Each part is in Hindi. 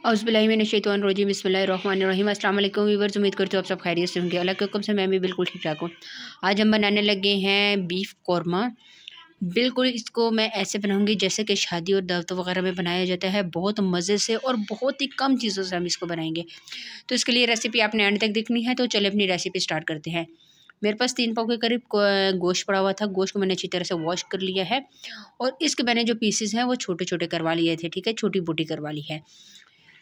औज़ुबिल्लाहिमिनश्शैतानिर्रजीम बिस्मिल्लाहिर्रहमानिर्रहीम। अस्सलाम वालेकुम व्यूअर्स, उम्मीद करती हूँ आप सब खैरियत से होंगे। अल्लाह के हुक्म से मैं भी बिल्कुल ठीक ठाक हूँ। आज हम बनाने लगे हैं बीफ कौरमा। बिल्कुल इसको मैं ऐसे बनाऊंगी जैसे कि शादी और दावत वगैरह में बनाया जाता है, बहुत मज़े से और बहुत ही कम चीज़ों से हम इसको बनाएंगे। तो इसके लिए रेसिपी आपने एंड तक देखनी है। तो चलिए अपनी रेसिपी स्टार्ट करते हैं। मेरे पास 3 पाव के करीब गोश्त पड़ा हुआ था। गोश्त को मैंने अच्छी तरह से वॉश कर लिया है और इसके मैंने जो पीसेस हैं वो छोटे छोटे करवा लिए थे। ठीक है, छोटी बोटी करवा ली है।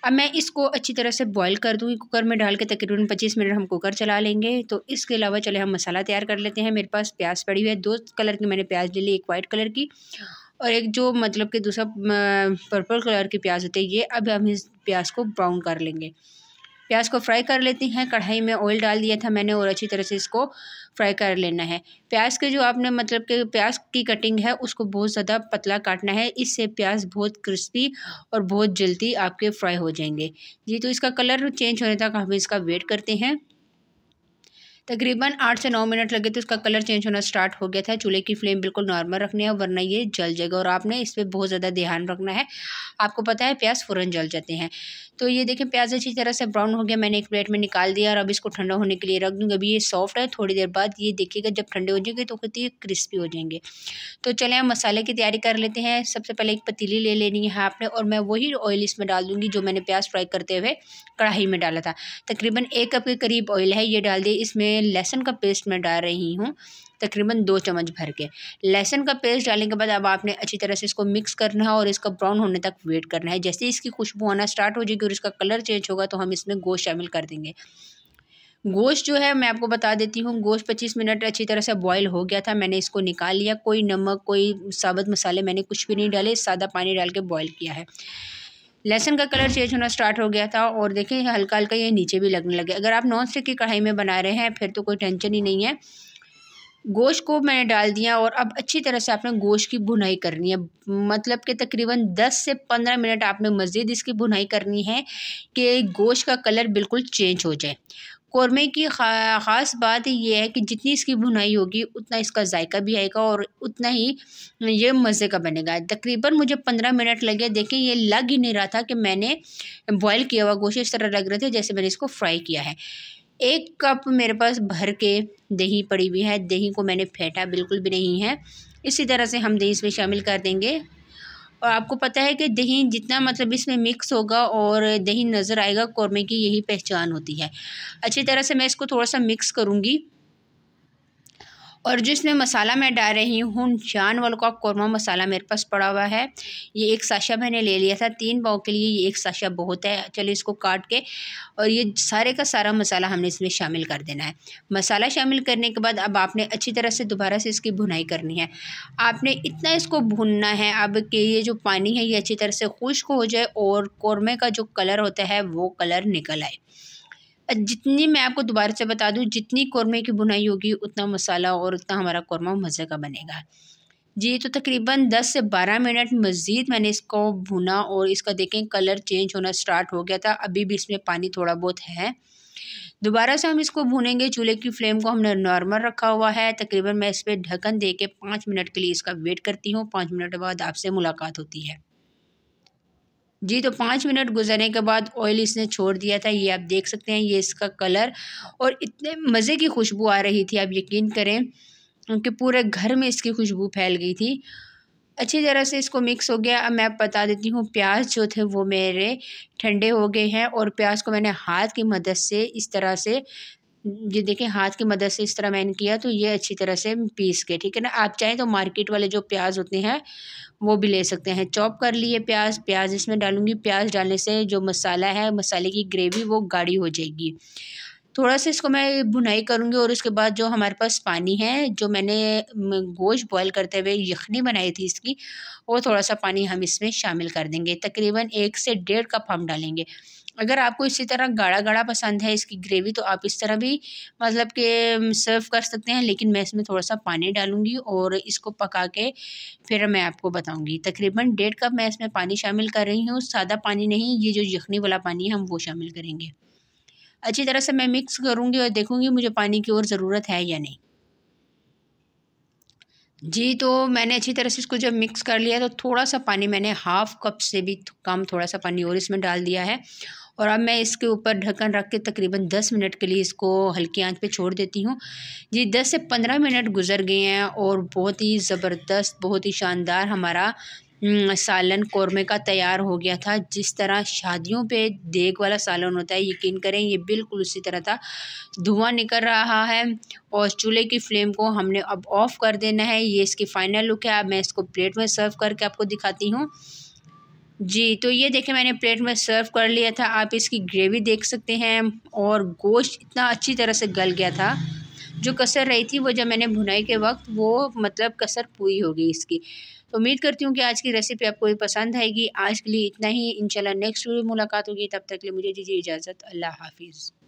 अब मैं इसको अच्छी तरह से बॉईल कर दूँगी कुकर में डाल के। तकरीबन 25 मिनट हम कुकर चला लेंगे। तो इसके अलावा चले हम मसाला तैयार कर लेते हैं। मेरे पास प्याज पड़ी हुई है, 2 कलर की मैंने प्याज ले ली, एक वाइट कलर की और एक जो मतलब कि दूसरा पर्पल कलर की प्याज होती है ये। अब हम इस प्याज को ब्राउन कर लेंगे। प्याज को फ्राई कर लेते हैं। कढ़ाई में ऑयल डाल दिया था मैंने और अच्छी तरह से इसको फ्राई कर लेना है। प्याज के जो आपने मतलब कि प्याज की कटिंग है उसको बहुत ज़्यादा पतला काटना है, इससे प्याज बहुत क्रिस्पी और बहुत जल्दी आपके फ्राई हो जाएंगे। जी, तो इसका कलर चेंज होने तक हम इसका वेट करते हैं। तकरीबन 8 से 9 मिनट लगे तो इसका कलर चेंज होना स्टार्ट हो गया था। चूल्हे की फ्लेम बिल्कुल नॉर्मल रखनी है वरना ये जल जाएगा और आपने इस पर बहुत ज़्यादा ध्यान रखना है। आपको पता है प्याज फ़ौरन जल जाते हैं। तो ये देखें प्याज अच्छी तरह से ब्राउन हो गया, मैंने एक प्लेट में निकाल दिया और अब इसको ठंडा होने के लिए रख दूँगी। अभी ये सॉफ्ट है, थोड़ी देर बाद ये देखिएगा जब ठंडे हो जाएंगे तो कितनी क्रिस्पी हो जाएंगे। तो चलें हम मसाले की तैयारी कर लेते हैं। सबसे पहले एक पतीली ले लेनी है आपने और मैं वही ऑयल इसमें डाल दूँगी जो मैंने प्याज फ्राई करते हुए कढ़ाई में डाला था। तकरीबन 1 कप के करीब ऑयल है, ये डाल दिए। इसमें लहसुन का पेस्ट मैं डाल रही हूँ तकरीबन 2 चम्मच भर के। लहसुन का पेस्ट डालने के बाद अब आपने अच्छी तरह से इसको मिक्स करना है और इसका ब्राउन होने तक वेट करना है। जैसे इसकी खुशबू आना स्टार्ट हो जाएगी और इसका कलर चेंज होगा तो हम इसमें गोश्त शामिल कर देंगे। गोश्त जो है मैं आपको बता देती हूँ, गोश्त 25 मिनट अच्छी तरह से बॉईल हो गया था। मैंने इसको निकाल लिया, कोई नमक कोई साबुत मसाले मैंने कुछ भी नहीं डाले, सादा पानी डाल के बॉईल किया है। लहसुन का कलर चेंज होना स्टार्ट हो गया था और देखिए हल्का हल्का ये नीचे भी लगने लगे। अगर आप नॉन स्टिक की कढ़ाई में बना रहे हैं फिर तो कोई टेंशन ही नहीं है। गोश्त को मैंने डाल दिया और अब अच्छी तरह से आपने गोश्त की भुनाई करनी है। मतलब कि तकरीबन 10 से 15 मिनट आपने मज़ीद इसकी भुनाई करनी है कि गोश्त का कलर बिल्कुल चेंज हो जाए। कौरमे की ख़ास बात ये है कि जितनी इसकी भुनाई होगी उतना इसका जायका भी आएगा और उतना ही ये मज़े का बनेगा। तकरीबन मुझे 15 मिनट लगे। देखें ये लग ही नहीं रहा था कि मैंने बॉयल किया हुआ गोश्त, इस तरह लग रहे थे जैसे मैंने इसको फ्राई किया है। 1 कप मेरे पास भर के दही पड़ी हुई है। दही को मैंने फेंटा बिल्कुल भी नहीं है। इसी तरह से हम दही इसमें शामिल कर देंगे और आपको पता है कि दही जितना मतलब इसमें मिक्स होगा और दही नज़र आएगा, कौरमे की यही पहचान होती है। अच्छी तरह से मैं इसको थोड़ा सा मिक्स करूँगी और जो इसमें मसाला मैं डाल रही हूँ जान वालों का कौरमा मसाला मेरे पास पड़ा हुआ है। ये 1 साशा मैंने ले लिया था। 3 पाव के लिए ये 1 साशा बहुत है। चलिए इसको काट के और ये सारे का सारा मसाला हमने इसमें शामिल कर देना है। मसाला शामिल करने के बाद अब आपने अच्छी तरह से दोबारा से इसकी भुनाई करनी है। आपने इतना इसको भूनना है अब कि ये जो पानी है ये अच्छी तरह से खुश्क हो जाए और कौरमे का जो कलर होता है वो कलर निकल आए। जितनी मैं आपको दोबारा से बता दूं, जितनी कौरमे की भुनाई होगी उतना मसाला और उतना हमारा कौरमा मज़े का बनेगा। जी, तो तकरीबन 10 से 12 मिनट मज़ीद मैंने इसको भुना और इसका देखें कलर चेंज होना स्टार्ट हो गया था। अभी भी इसमें पानी थोड़ा बहुत है। दोबारा से हम इसको भूनेंगे। चूल्हे की फ्लेम को हमने नॉर्मल रखा हुआ है। तकरीबन मैं इस पर ढक्कन दे के 5 मिनट के लिए इसका वेट करती हूँ। 5 मिनट बाद आपसे मुलाकात होती है। जी, तो 5 मिनट गुजरने के बाद ऑयल इसने छोड़ दिया था। ये आप देख सकते हैं, ये इसका कलर और इतने मज़े की खुशबू आ रही थी, आप यकीन करें कि पूरे घर में इसकी खुशबू फैल गई थी। अच्छी तरह से इसको मिक्स हो गया। अब मैं बता देती हूँ, प्याज जो थे वो मेरे ठंडे हो गए हैं और प्याज को मैंने हाथ की मदद से इस तरह से, ये देखें हाथ की मदद से इस तरह मैंने किया तो ये अच्छी तरह से पीस के, ठीक है ना। आप चाहें तो मार्केट वाले जो प्याज होते हैं वो भी ले सकते हैं। चॉप कर लिए प्याज इसमें डालूंगी। प्याज डालने से जो मसाला है, मसाले की ग्रेवी वो गाढ़ी हो जाएगी। थोड़ा सा इसको मैं भुनाई करूँगी और उसके बाद जो हमारे पास पानी है, जो मैंने गोश्त बॉयल करते हुए यखनी बनाई थी इसकी, वो थोड़ा सा पानी हम इसमें शामिल कर देंगे। तकरीबन 1 से 1.5 कप हम डालेंगे। अगर आपको इसी तरह गाढ़ा गाढ़ा पसंद है इसकी ग्रेवी तो आप इस तरह भी मतलब कि सर्व कर सकते हैं, लेकिन मैं इसमें थोड़ा सा पानी डालूँगी और इसको पका के फिर मैं आपको बताऊँगी। तकरीबन 1.5 कप मैं इसमें पानी शामिल कर रही हूँ। सादा पानी नहीं, ये जो यखनी वाला पानी है हम वो शामिल करेंगे। अच्छी तरह से मैं मिक्स करूँगी और देखूँगी मुझे पानी की और ज़रूरत है या नहीं। जी, तो मैंने अच्छी तरह से इसको जब मिक्स कर लिया तो थोड़ा सा पानी मैंने हाफ़ कप से भी कम थोड़ा सा पानी और इसमें डाल दिया है। और अब मैं इसके ऊपर ढक्कन रख के तकरीबन 10 मिनट के लिए इसको हल्की आंच पे छोड़ देती हूँ। जी, 10 से 15 मिनट गुज़र गए हैं और बहुत ही ज़बरदस्त, बहुत ही शानदार हमारा सालन कौरमे का तैयार हो गया था। जिस तरह शादियों पे देग वाला सालन होता है, यकीन करें ये बिल्कुल उसी तरह था। धुआँ निकल रहा है और चूल्हे की फ्लेम को हमने अब ऑफ़ कर देना है। ये इसकी फ़ाइनल लुक है। अब मैं इसको प्लेट में सर्व करके आपको दिखाती हूँ। जी, तो ये देखिए मैंने प्लेट में सर्व कर लिया था। आप इसकी ग्रेवी देख सकते हैं और गोश्त इतना अच्छी तरह से गल गया था। जो कसर रही थी वो जब मैंने भुनाई के वक़्त वो मतलब कसर पूरी हो गई इसकी। तो उम्मीद करती हूँ कि आज की रेसिपी आपको ये पसंद आएगी। आज के लिए इतना ही, इंशाल्लाह नेक्स्ट वीडियो मुलाकात होगी। तब तक के लिए मुझे दीजिए इजाज़त। अल्लाह हाफ़िज़।